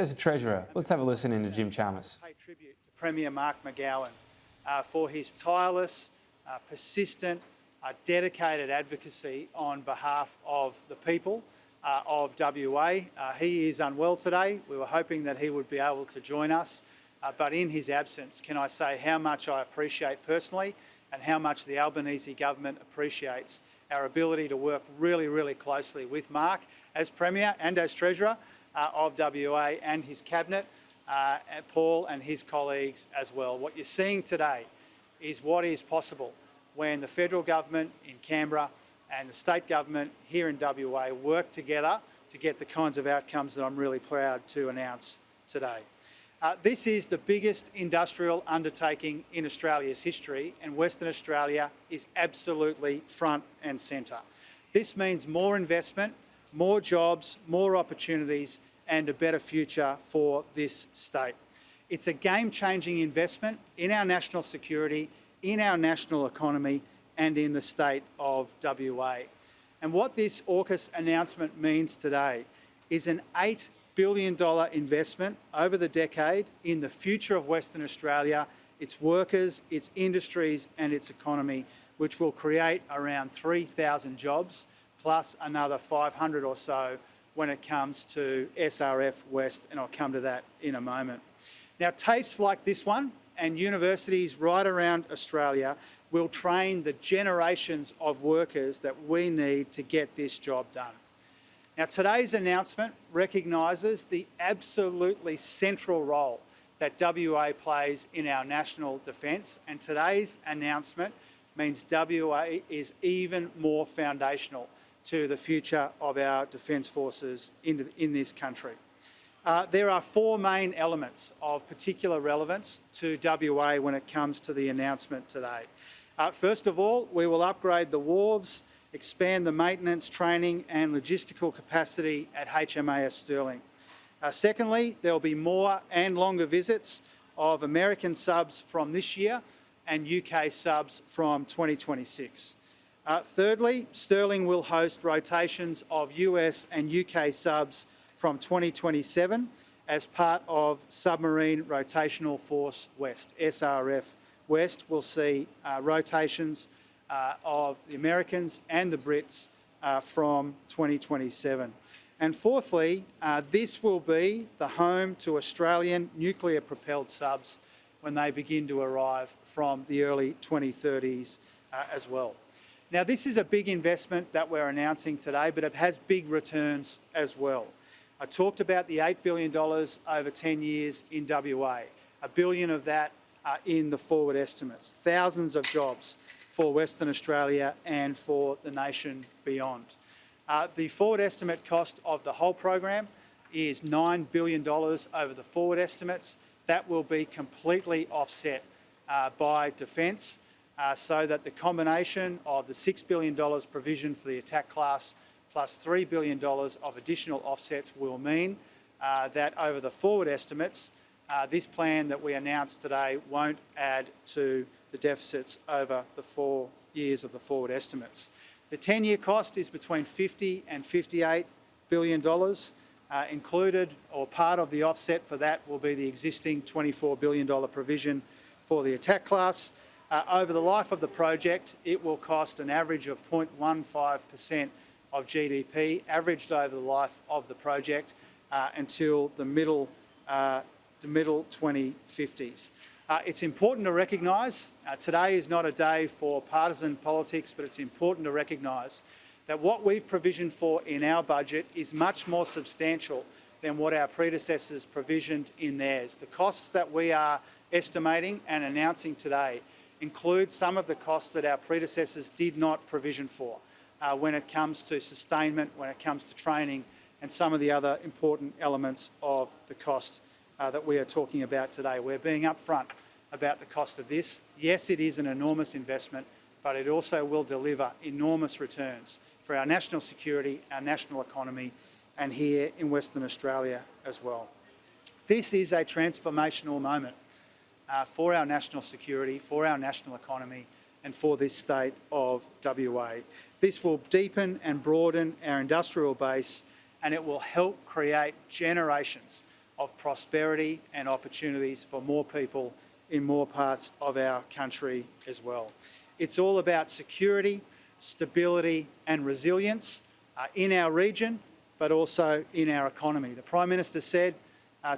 As a Treasurer, let's have a listen into Jim Chalmers. Pay tribute to Premier Mark McGowan for his tireless, persistent, dedicated advocacy on behalf of the people of WA. He is unwell today. We were hoping that he would be able to join us, but in his absence, can I say how much I appreciate personally and how much the Albanese government appreciates our ability to work really, really closely with Mark as Premier and as Treasurer of WA and his Cabinet, and Paul and his colleagues as well. What you're seeing today is what is possible when the federal government in Canberra and the state government here in WA work together to get the kinds of outcomes that I'm really proud to announce today. This is the biggest industrial undertaking in Australia's history, and Western Australia is absolutely front and centre. This means more investment, more jobs, more opportunities and a better future for this state. It's a game-changing investment in our national security, in our national economy and in the state of WA. And what this AUKUS announcement means today is an $8 billion investment over the decade in the future of Western Australia, its workers, its industries and its economy, which will create around 3,000 jobs, plus another 500 or so when it comes to SRF West, and I'll come to that in a moment. Now, TAFEs like this one and universities right around Australia will train the generations of workers that we need to get this job done. Now, today's announcement recognises the absolutely central role that WA plays in our national defence, and today's announcement means WA is even more foundational to the future of our defence forces in this country. There are four main elements of particular relevance to WA when it comes to the announcement today. First of all, we will upgrade the wharves, expand the maintenance, training and logistical capacity at HMAS Stirling. Secondly, there will be more and longer visits of American subs from this year and UK subs from 2026. Thirdly, Stirling will host rotations of US and UK subs from 2027 as part of Submarine Rotational Force West. SRF West will see rotations of the Americans and the Brits from 2027. And fourthly, this will be the home to Australian nuclear-propelled subs when they begin to arrive from the early 2030s as well. Now, this is a big investment that we're announcing today, but it has big returns as well. I talked about the $8 billion over 10 years in WA, $1 billion of that in the forward estimates, thousands of jobs for Western Australia and for the nation beyond. The forward estimate cost of the whole program is $9 billion over the forward estimates. That will be completely offset by defence, so that the combination of the $6 billion provision for the attack class plus $3 billion of additional offsets will mean that over the forward estimates, this plan that we announced today won't add to the deficits over the 4 years of the forward estimates. The 10-year cost is between $50 and $58 billion. Included or part of the offset for that will be the existing $24 billion provision for the attack class. Over the life of the project, it will cost an average of 0.15% of GDP, averaged over the life of the project until the middle 2050s. It's important to recognise, today is not a day for partisan politics, but it's important to recognise that what we've provisioned for in our budget is much more substantial than what our predecessors provisioned in theirs. The costs that we are estimating and announcing today include some of the costs that our predecessors did not provision for when it comes to sustainment, when it comes to training and some of the other important elements of the cost that we are talking about today. We're being upfront about the cost of this. Yes, it is an enormous investment, but it also will deliver enormous returns for our national security, our national economy, and here in Western Australia as well. This is a transformational moment for our national security, for our national economy, and for this state of WA. This will deepen and broaden our industrial base, and it will help create generations of prosperity and opportunities for more people in more parts of our country as well. It's all about security, stability and resilience in our region, but also in our economy. The Prime Minister said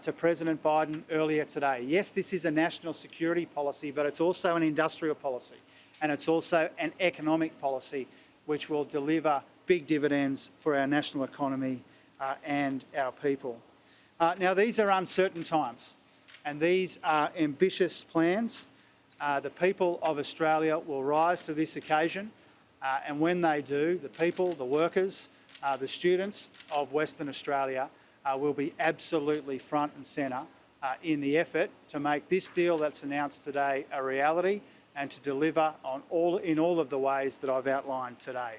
to President Biden earlier today, yes, this is a national security policy, but it's also an industrial policy, and it's also an economic policy which will deliver big dividends for our national economy and our people. Now, these are uncertain times, and these are ambitious plans. The people of Australia will rise to this occasion, and when they do, the people, the workers, the students of Western Australia will be absolutely front and centre in the effort to make this deal that's announced today a reality and to deliver on in all of the ways that I've outlined today.